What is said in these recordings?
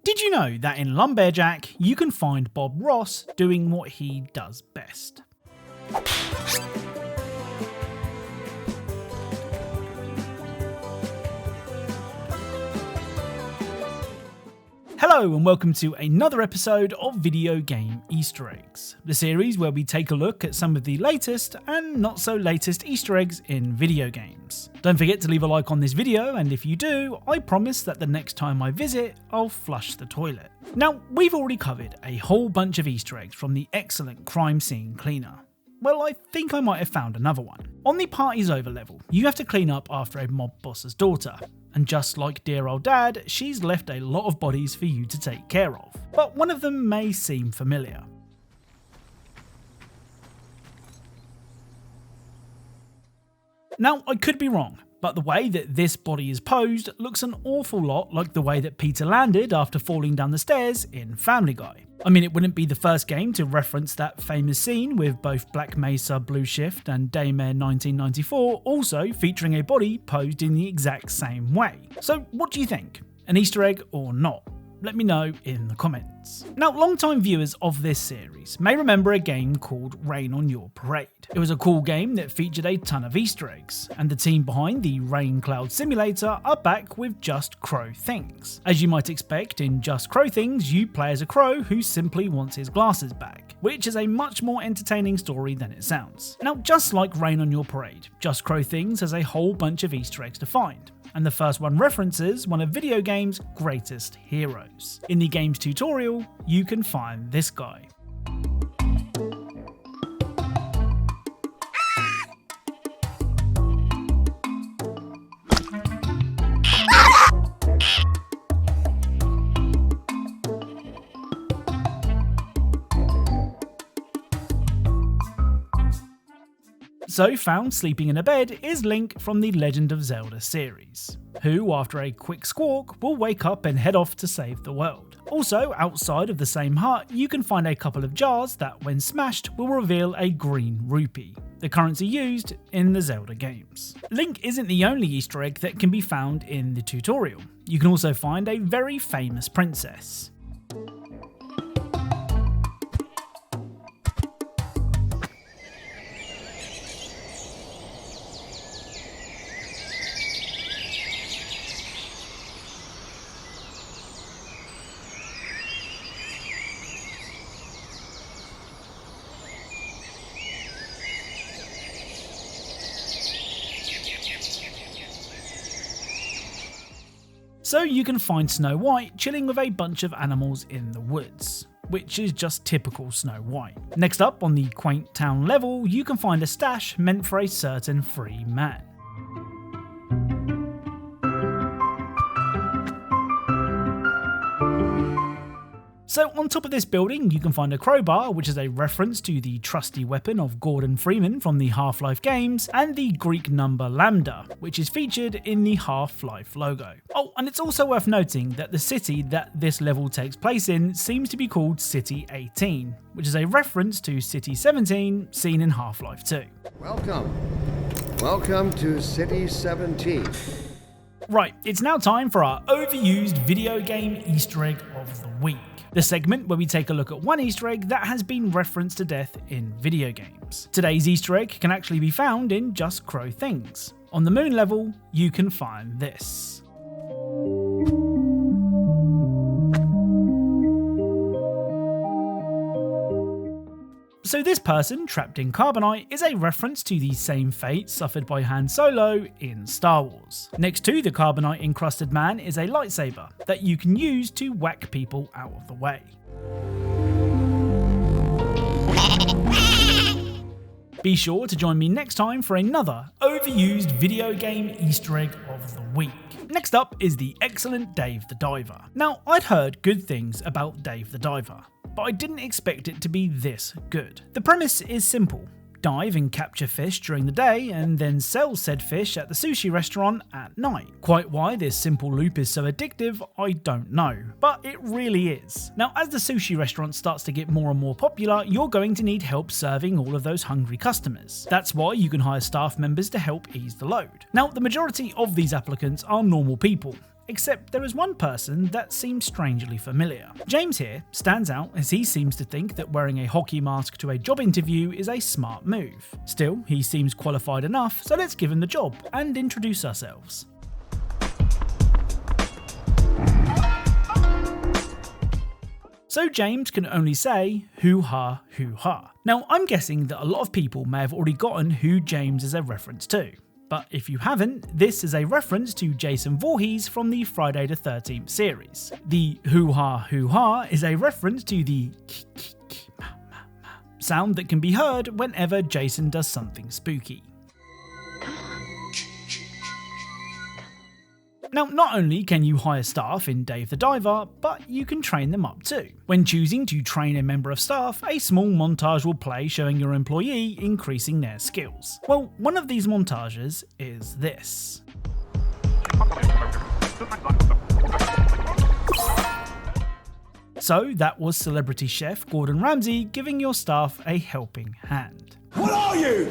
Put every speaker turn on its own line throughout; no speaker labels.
Did you know that in Lumbearjack you can find Bob Ross doing what he does best? Hello and welcome to another episode of Video Game Easter Eggs, the series where we take a look at some of the latest and not so latest Easter eggs in video games. Don't forget to leave a like on this video, and if you do, I promise that the next time I visit, I'll flush the toilet. Now, we've already covered a whole bunch of Easter eggs from the Eggcellent crime scene cleaner. Well, I think I might have found another one. On the Party's Over level, you have to clean up after a mob boss's daughter. And just like dear old dad, she's left a lot of bodies for you to take care of. But one of them may seem familiar. Now, I could be wrong, but the way that this body is posed looks an awful lot like the way that Peter landed after falling down the stairs in Family Guy. I mean, it wouldn't be the first game to reference that famous scene with both Black Mesa Blue Shift and Daymare 1994 also featuring a body posed in the exact same way. So what do you think? An Easter egg or not? Let me know in the comments. Now, long-time viewers of this series may remember a game called Rain on Your Parade. It was a cool game that featured a ton of Easter eggs, and the team behind the Rain Cloud Simulator are back with Just Crow Things. As you might expect, in Just Crow Things, you play as a crow who simply wants his glasses back, which is a much more entertaining story than it sounds. Now, just like Rain on Your Parade, Just Crow Things has a whole bunch of Easter eggs to find. And the first one references one of video games' greatest heroes. In the game's tutorial, you can find this guy. So found sleeping in a bed is Link from the Legend of Zelda series, who after a quick squawk will wake up and head off to save the world. Also, outside of the same hut, you can find a couple of jars that when smashed will reveal a green rupee, the currency used in the Zelda games. Link isn't the only Easter egg that can be found in the tutorial. You can also find a very famous princess. So you can find Snow White chilling with a bunch of animals in the woods, which is just typical Snow White. Next up on the quaint town level, you can find a stash meant for a certain free man. So on top of this building you can find a crowbar, which is a reference to the trusty weapon of Gordon Freeman from the Half-Life games, and the Greek number lambda, which is featured in the Half-Life logo. Oh, and it's also worth noting that the city that this level takes place in seems to be called City 18, which is a reference to City 17 seen in Half-Life 2.
Welcome to City 17.
Right, it's now time for our overused video game Easter egg of the week. The segment where we take a look at one Easter egg that has been referenced to death in video games. Today's Easter egg can actually be found in Just Crow Things. On the moon level, you can find this. So this person, trapped in carbonite, is a reference to the same fate suffered by Han Solo in Star Wars. Next to the carbonite encrusted man is a lightsaber that you can use to whack people out of the way. Be sure to join me next time for another overused video game Easter egg of the week. Next up is the excellent Dave the Diver. Now, I'd heard good things about Dave the Diver, but I didn't expect it to be this good. The premise is simple. Dive and capture fish during the day and then sell said fish at the sushi restaurant at night. Quite why this simple loop is so addictive, I don't know, but it really is. Now, as the sushi restaurant starts to get more and more popular, you're going to need help serving all of those hungry customers. That's why you can hire staff members to help ease the load. Now, the majority of these applicants are normal people, except there is one person that seems strangely familiar. James here stands out as he seems to think that wearing a hockey mask to a job interview is a smart move. Still, he seems qualified enough, so let's give him the job and introduce ourselves. So James can only say, hoo-ha, hoo-ha. Now I'm guessing that a lot of people may have already gotten who James is a reference to. But if you haven't, this is a reference to Jason Voorhees from the Friday the 13th series. The hoo-ha hoo-ha is a reference to the sound that can be heard whenever Jason does something spooky. Now, not only can you hire staff in Dave the Diver, but you can train them up too. When choosing to train a member of staff, a small montage will play showing your employee increasing their skills. Well, one of these montages is this. So that was celebrity chef Gordon Ramsay giving your staff a helping hand.
What are you?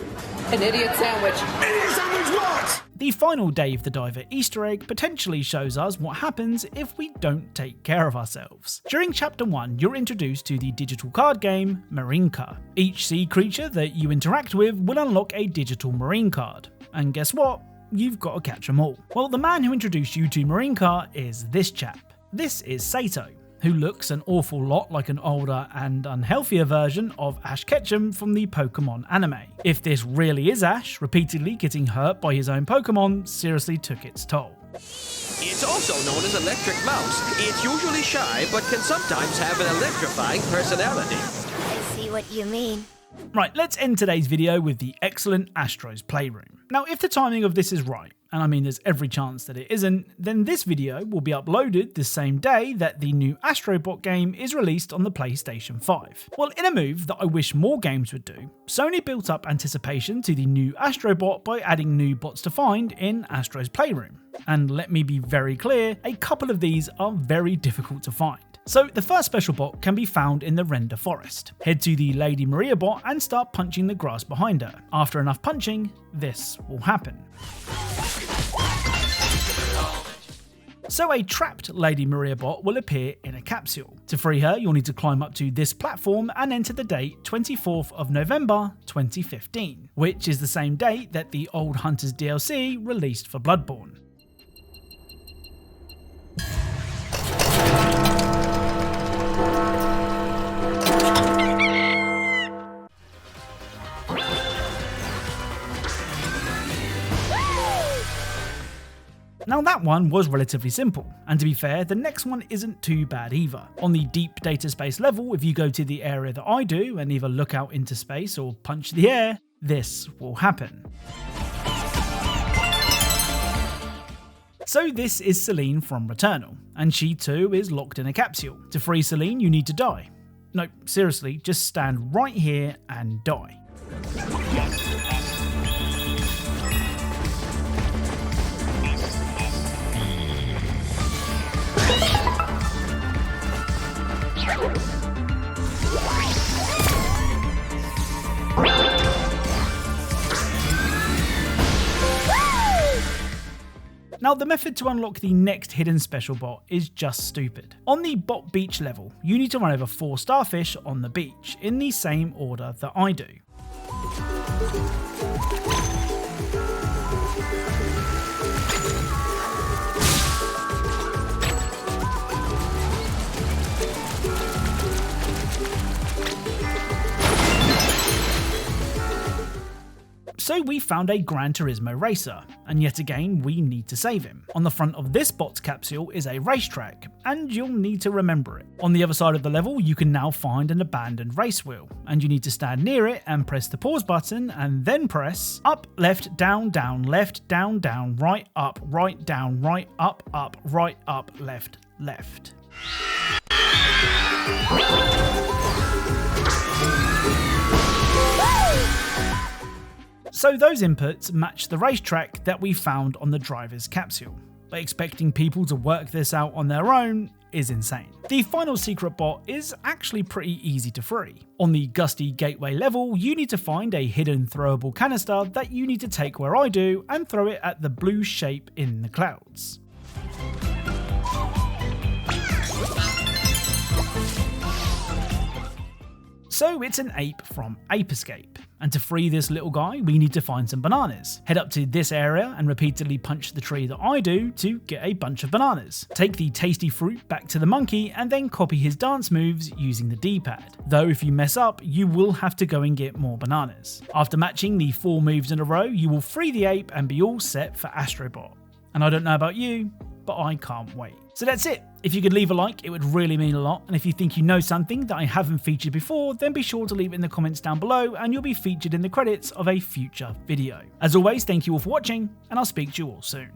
An idiot sandwich.
Idiot sandwich what?
The final Dave the Diver Easter egg potentially shows us what happens if we don't take care of ourselves. During Chapter 1, you're introduced to the digital card game Marinka. Each sea creature that you interact with will unlock a digital marine card. And guess what? You've got to catch them all. Well, the man who introduced you to Marinka is this chap. This is Sato, who looks an awful lot like an older and unhealthier version of Ash Ketchum from the Pokémon anime. If this really is Ash, repeatedly getting hurt by his own Pokémon seriously took its toll.
It's also known as Electric Mouse. It's usually shy, but can sometimes have an electrifying personality.
I see what you mean.
Right, let's end today's video with the excellent Astros Playroom. Now, if the timing of this is right, and I mean there's every chance that it isn't, then this video will be uploaded the same day that the new Astrobot game is released on the PlayStation 5. Well, in a move that I wish more games would do, Sony built up anticipation to the new Astrobot by adding new bots to find in Astros Playroom. And let me be very clear, a couple of these are very difficult to find. So the first special bot can be found in the Render Forest. Head to the Lady Maria bot and start punching the grass behind her. After enough punching, this will happen. So a trapped Lady Maria bot will appear in a capsule. To free her, you'll need to climb up to this platform and enter the date 24th of November 2015, which is the same date that the Old Hunters DLC released for Bloodborne. Now that one was relatively simple, and to be fair, the next one isn't too bad either. On the deep data space level, if you go to the area that I do and either look out into space or punch the air, this will happen. So this is Celine from Returnal, and she too is locked in a capsule. To free Celine, you need to die. No, seriously, just stand right here and die. Now the method to unlock the next hidden special bot is just stupid. On the bot beach level, you need to run over 4 starfish on the beach, in the same order that I do. So we found a Gran Turismo racer, and yet again we need to save him. On the front of this bot's capsule is a racetrack, and you'll need to remember it. On the other side of the level you can now find an abandoned race wheel, and you need to stand near it and press the pause button and then press up, left, down, left, down, right, up, down, right, up, left, left. So those inputs match the racetrack that we found on the driver's capsule, but expecting people to work this out on their own is insane. The final secret bot is actually pretty easy to free. On the Gusty Gateway level, you need to find a hidden throwable canister that you need to take where I do and throw it at the blue shape in the clouds. So it's an ape from Ape Escape. And to free this little guy, we need to find some bananas. Head up to this area and repeatedly punch the tree that I do to get a bunch of bananas. Take the tasty fruit back to the monkey and then copy his dance moves using the D-pad. Though if you mess up, you will have to go and get more bananas. After matching the 4 moves in a row, you will free the ape and be all set for Astrobot. And I don't know about you, but I can't wait. So that's it. If you could leave a like, it would really mean a lot. And if you think you know something that I haven't featured before, then be sure to leave it in the comments down below and you'll be featured in the credits of a future video. As always, thank you all for watching, and I'll speak to you all soon.